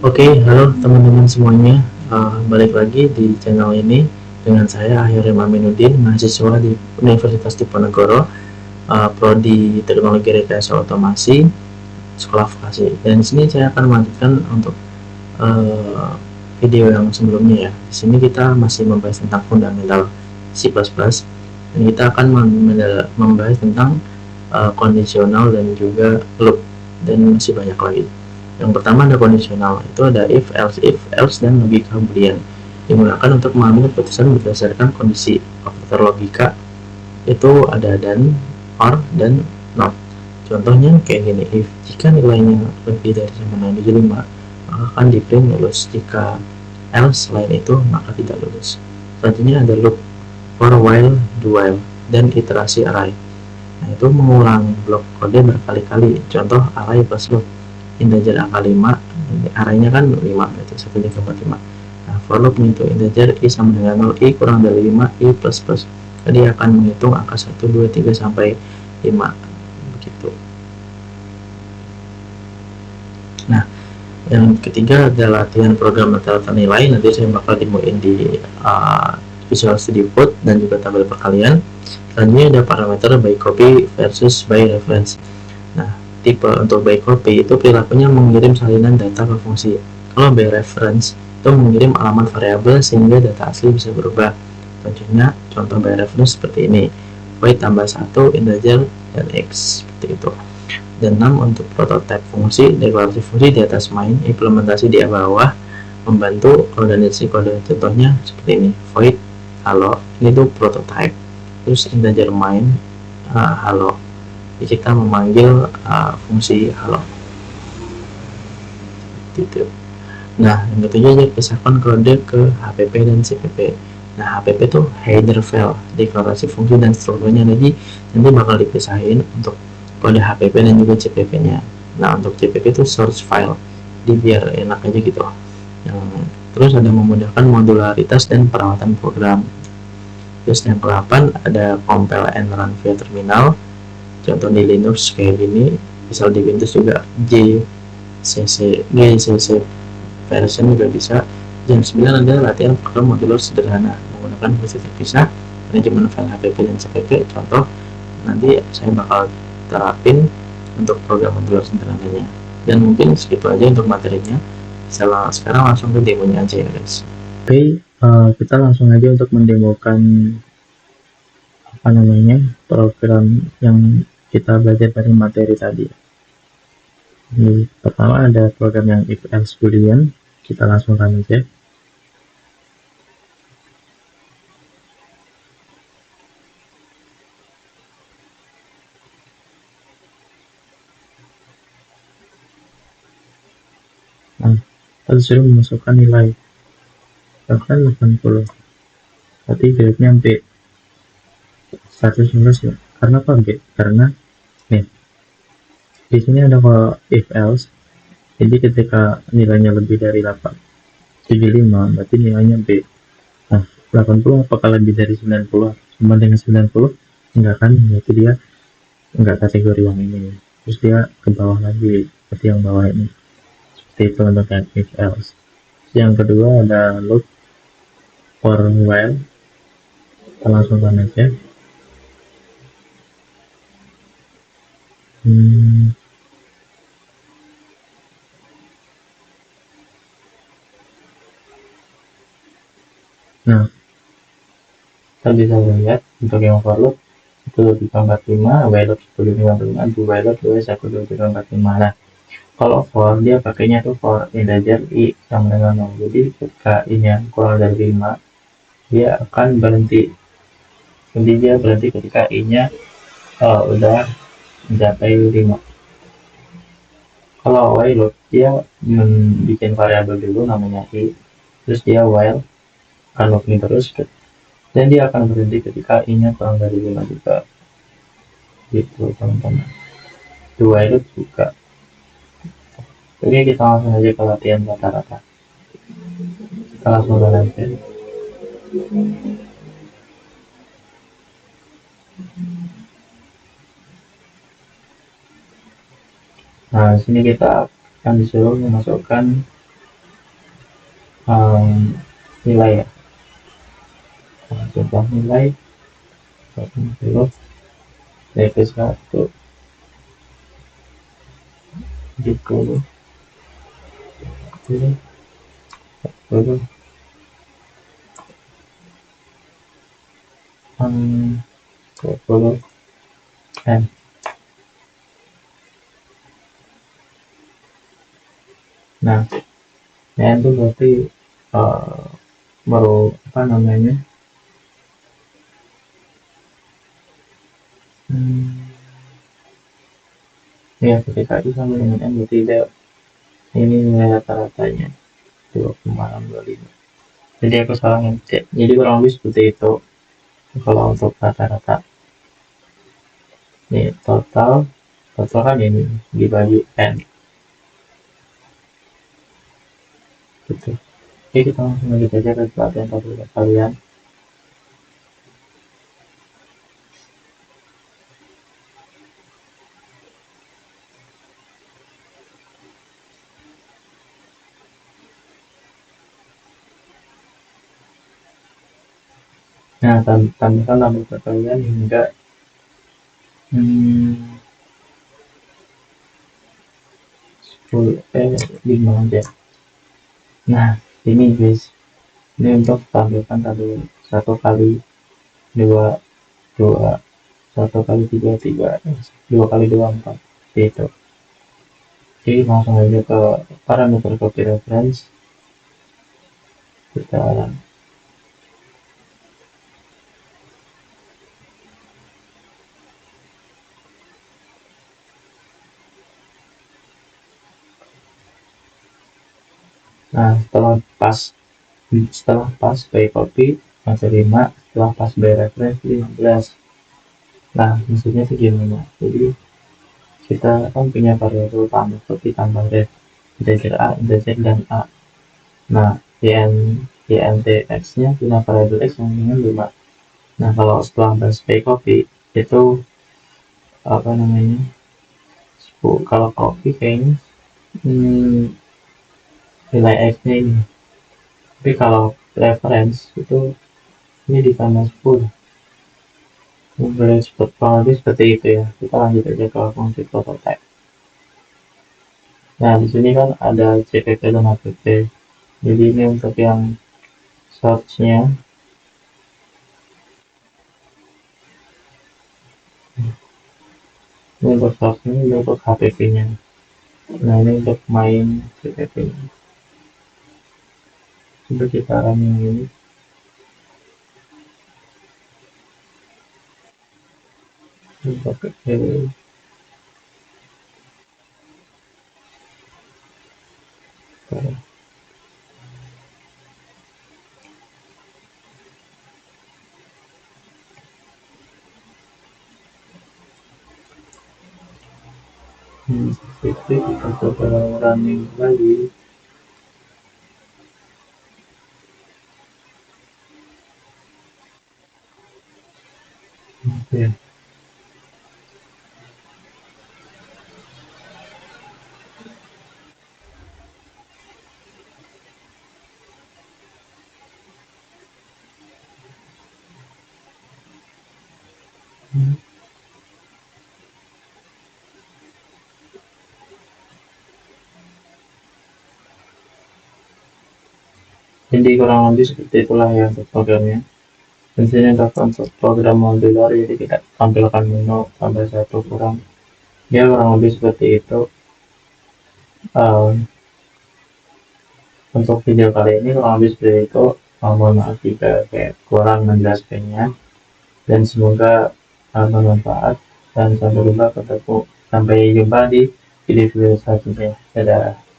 Oke, halo teman-teman semuanya. Balik lagi di channel ini dengan saya Ahyari Aminuddin, mahasiswa di Universitas Diponegoro, Prodi Teknologi Rekayasa Otomasi, Sekolah Vokasi. Dan di sini saya akan melanjutkan untuk uh, video yang sebelumnya ya. Di sini kita masih membahas tentang fundamental C++, dan kita akan membahas tentang kondisional dan juga loop, dan masih banyak lagi. Yang pertama ada kondisional, itu ada if, else, dan logika boolean. Digunakan untuk mengambil keputusan berdasarkan kondisi. Faktor logika itu ada dan, or, dan not. Contohnya kayak gini, if jika nilainya lebih dari sama 5, maka akan di print lulus. Jika else selain itu, maka tidak lulus. Selanjutnya ada loop, for, while, do while, dan iterasi array. Nah, itu mengulang blok kode berkali-kali. Contoh array plus loop, integer angka 5, arraynya kan 5, berarti 1, 3, 4, 5. Nah, for loop untuk integer i sama dengan 0, i kurang dari 5, i plus plus. Jadi akan menghitung angka 1, 2, 3 sampai 5 begitu. Nah, yang ketiga adalah latihan program rata-rata nilai. Nanti saya bakal demoin di Visual Studio Code dan juga tabel perkalian. Selanjutnya ada parameter by copy versus by reference. Nah, tipe untuk by copy itu perilakunya mengirim salinan data ke fungsi. Kalau by reference itu mengirim alamat variabel sehingga data asli bisa berubah. Contoh by reference seperti ini, void tambah 1 integer dan x, seperti itu. Dan 6 untuk prototype fungsi, deklarasi fungsi di atas main, implementasi di bawah, membantu organisasi kode. Contohnya seperti ini, void halo, ini tuh prototype, terus integer main halo. Jadi kita memanggil fungsi halo gitu. Nah, yang ketujuh, pisahkan kode ke HPP dan CPP. Nah, HPP itu header file, deklarasi fungsi dan strukturnya. Jadi nanti bakal dipisahin untuk kode HPP dan juga CPP-nya. Nah, untuk CPP itu source file, jadi biar enak aja gitu. Terus ada memudahkan modularitas dan perawatan program. Terus yang ke-8 ada compile and run via terminal. Contoh di Linux kayak gini, misal di Windows juga GCC version juga bisa. Jam 9 adalah latihan program modular sederhana menggunakan fungsi terpisah, manajemen file HPP dan CPP. Contoh nanti saya bakal terapin untuk program modular sederhananya. Dan mungkin segitu aja untuk materinya. Sekarang langsung ke demonya aja ya guys. Oke, kita langsung aja untuk mendemokan program yang kita belajar dari materi tadi. Jadi, pertama ada program yang if else boolean, kita langsung run aja. Nah, kita disuruh memasukkan nilai bahkan 80, berarti grade-nya B 115 ya. Karena apa B? Karena nih di sini ada kalau if else, jadi ketika nilainya lebih dari 875 berarti nilainya B. Nah, 80 apakah lebih dari 90 sama dengan 90? Enggak kan, berarti dia enggak kategori yang ini. Terus dia ke bawah lagi seperti yang bawah ini, seperti itu untuk yang if else. Yang kedua ada loop for while, kita langsung run aja. Nah, kita bisa lihat untuk yang for loop itu 245, while loop 155, do while loop 12545. Nah, kalau for dia pakainya tuh for integer i sama dengan 0. Jadi ketika i-nya kurang dari 5, dia akan berhenti. Jadi dia berhenti ketika i-nya udah mencapai 5. Kalau while loop dia bikin variabel dulu namanya i, terus dia while akan looping terus dan dia akan berhenti ketika i-nya kurang dari 5 juga. Gitu teman-teman. Do while loop juga. Oke, kita langsung aja ke latihan rata-rata. Kita langsung aja. Nah, di sini kita akan disuruh memasukkan um, nilai ya. Nah, contoh nilai 80 DP1 40 40 40 40 N. Nah, N itu berarti uh, baru apa namanya, hmm, ya ketika itu sama dengan N berarti dia ini nilai rata-ratanya 2,625. Jadi aku salah ngecek, jadi kurang lebih seperti itu kalau untuk rata-rata. Nih total, total kan ini dibagi N gitu. Oke, kita langsung lanjut aja ke pelatihan tadi kalian. Nah, tambahkan lambung kalian hingga hmm, 10 5 aja. Nah, ini guys, ini untuk tambahkan tadi 1 kali 2 2, 1 kali 3 3, 2 kali 2 4 gitu. Oke, langsung aja ke parameter copy reference. Kita nah setelah pas by copy masih 5, setelah pas by reference 15. Nah, maksudnya itu gimana? Jadi kita kan punya variabel tambah copy tambah ref, integer a, integer dan a. Nah, int x nya punya variabel x yang dengan 5. Nah, kalau setelah pas by copy itu apa namanya, kalau copy kayaknya hmm, nilai x nya ini, tapi kalau reference itu ini ditambah 10. Boleh seperti itu ya. Kita lanjut aja ke fungsi prototype. Nah, di sini kan ada cpp dan app. Jadi ini untuk yang source-nya, ini untuk source-nya, ini untuk hpp-nya. Nah, ini untuk main cpp-nya. Coba kita running ini. Untuk itu kita coba running lagi. Oke. Jadi kurang lebih seperti itulah ya untuk programnya. Dan sini untuk program modular, jadi kita tampilkan menu tambah satu kurang. Ya kurang lebih seperti itu. Um, untuk video kali ini kurang lebih seperti itu. Mohon maaf jika kayak kurang menjelaskannya, dan semoga bermanfaat, dan sampai jumpa di video selanjutnya. Dadah.